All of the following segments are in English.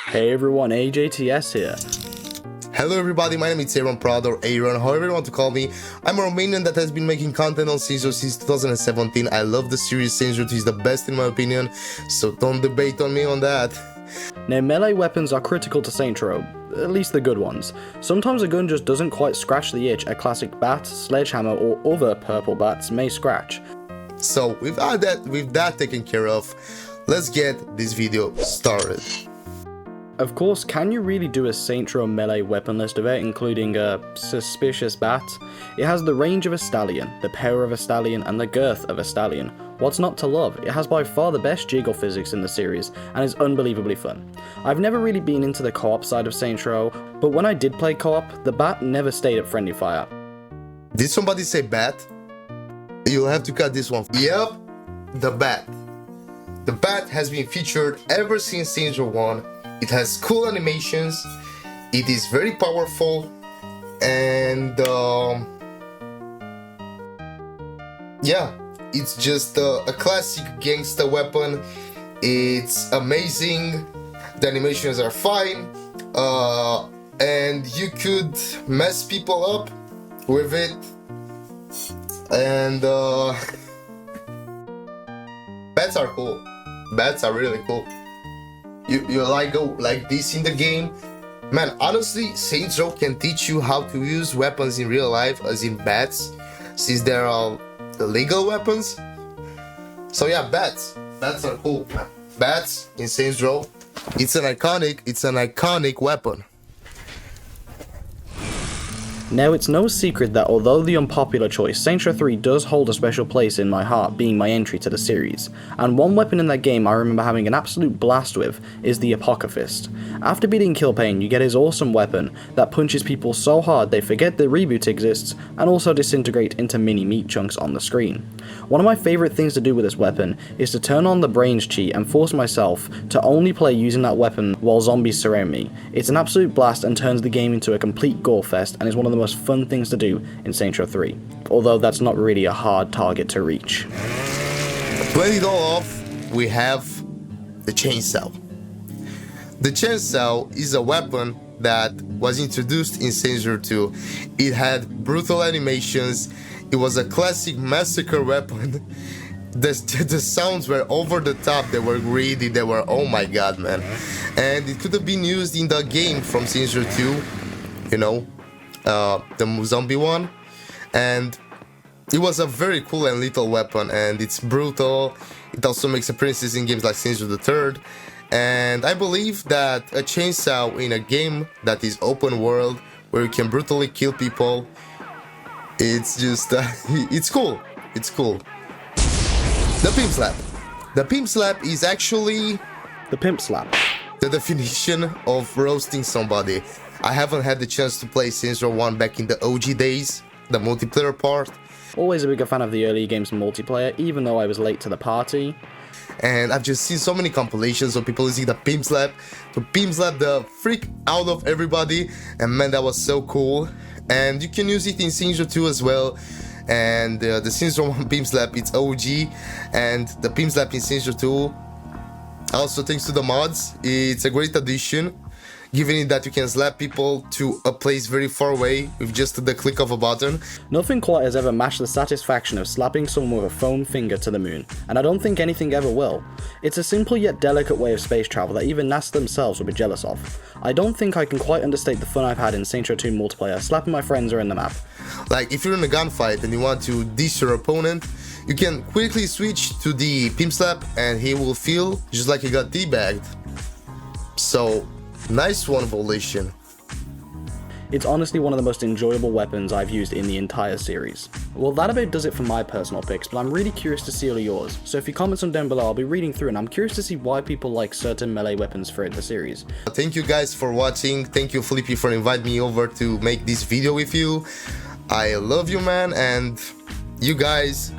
Hey everyone, AJTS here. Hello everybody, my name is Aaron Prado, or Aaron, however you want to call me. I'm a Romanian that has been making content on Saints Row since 2017. I love the series. Saints Row 2 is the best in my opinion, so don't debate on me on that. Now, melee weapons are critical to Saints Row, at least the good ones. Sometimes a gun just doesn't quite scratch the itch a classic bat, sledgehammer, or other purple bats may scratch. So with that taken care of, let's get this video started. Of course, can you really do a Saints Row melee weapon list of it, including a suspicious bat? It has the range of a stallion, the power of a stallion, and the girth of a stallion. What's not to love? It has by far the best jiggle physics in the series, and is unbelievably fun. I've never really been into the co-op side of Saints Row, but when I did play co-op, the bat never stayed at friendly fire. Did somebody say bat? You'll have to cut this one. Yep, the bat. The bat has been featured ever since Saints Row 1. It has cool animations, it is very powerful, and yeah, it's just a classic gangster weapon. It's amazing, the animations are fine, and you could mess people up with it, and bats are cool. Bats are really cool. You like go like this in the game. Man, honestly, Saints Row can teach you how to use weapons in real life, as in bats, since they're all illegal weapons. So yeah, bats are cool. Bats in Saints Row, it's an iconic weapon. Now, it's no secret that although the unpopular choice, Saints Row 3 does hold a special place in my heart, being my entry to the series, and one weapon in that game I remember having an absolute blast with is the Apocalypse. After beating Killpain, you get his awesome weapon that punches people so hard they forget the reboot exists and also disintegrate into mini meat chunks on the screen. One of my favourite things to do with this weapon is to turn on the brains cheat and force myself to only play using that weapon while zombies surround me. It's an absolute blast and turns the game into a complete gore fest, and is one of the most fun things to do in Saints Row 3, although that's not really a hard target to reach. To end it all off, we have the chainsaw. The chainsaw is a weapon that was introduced in Saints Row 2. It had brutal animations, it was a classic massacre weapon. The sounds were over the top, they were greedy, they were, oh my god, man. And it could have been used in the game from Saints Row 2, you know, the zombie one, and it was a very cool and lethal weapon, and it's brutal. It also makes appearances in games like Saints Row the Third, and I believe that a chainsaw in a game that is open world where you can brutally kill people, it's just it's cool. The pimp slap. The pimp slap is actually The pimp slap. the definition of roasting somebody. I haven't had the chance to play Saints Row 1 back in the OG days, the multiplayer part. Always a bigger fan of the early games multiplayer, even though I was late to the party. And I've just seen so many compilations of people using the pimp slap to pimp slap the freak out of everybody, and man, that was so cool. And you can use it in Saints Row 2 as well. And the Saints Row 1 pimp slap, it's OG, and the pimp slap in Saints Row 2, also thanks to the mods, it's a great addition, given it that you can slap people to a place very far away with just the click of a button. Nothing quite has ever matched the satisfaction of slapping someone with a foam finger to the moon, and I don't think anything ever will. It's a simple yet delicate way of space travel that even NASA themselves would be jealous of. I don't think I can quite understate the fun I've had in Saints Row 2 multiplayer, slapping my friends around the map. Like, if you're in a gunfight and you want to diss your opponent, you can quickly switch to the pimp slap and he will feel just like he got teabagged. So, nice one, Volition. It's honestly one of the most enjoyable weapons I've used in the entire series. Well, that about does it for my personal picks, but I'm really curious to see all of yours, so if you comment some down below, I'll be reading through, and I'm curious to see why people like certain melee weapons throughout the series. Thank you guys for watching, thank you Flippy for inviting me over to make this video with you. I love you, man, and you guys,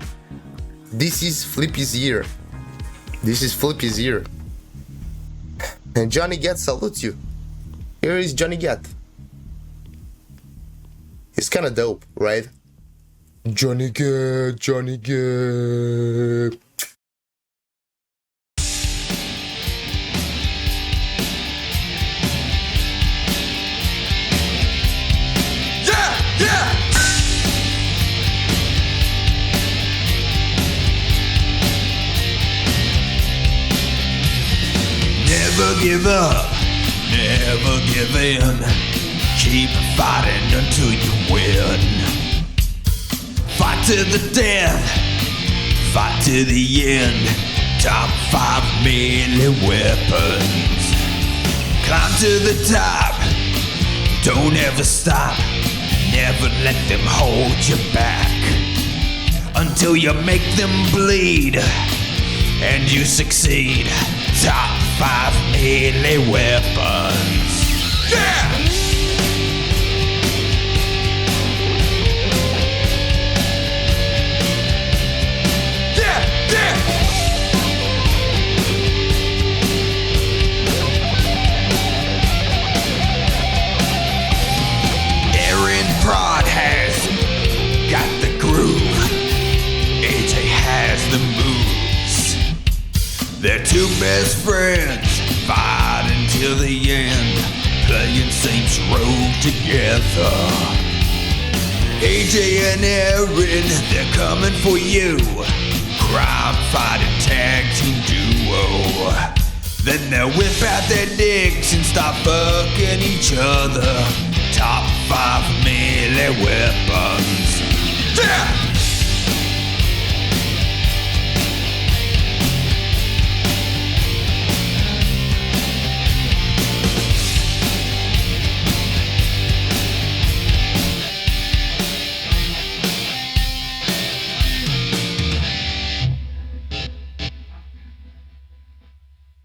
this is Flippy's year. This is Flippy's year. And Johnny Gat salutes you. Here is Johnny Gat. It's kind of dope, right? Johnny Gat, Johnny Gat. Never give up, never give in. Keep fighting until you win. Fight to the death, fight to the end. Top 5 melee weapons. Climb to the top, don't ever stop. Never let them hold you back until you make them bleed and you succeed. Top 5 melee weapons. Yeah! Prod has got the groove. AJ has the moves. They're two best friends, fight until the end, playing Saints Row together. AJ and Aaron, they're coming for you. Crime fighting tag team duo. Then they'll whip out their dicks and start fucking each other. Top 5 melee weapons. Yeah!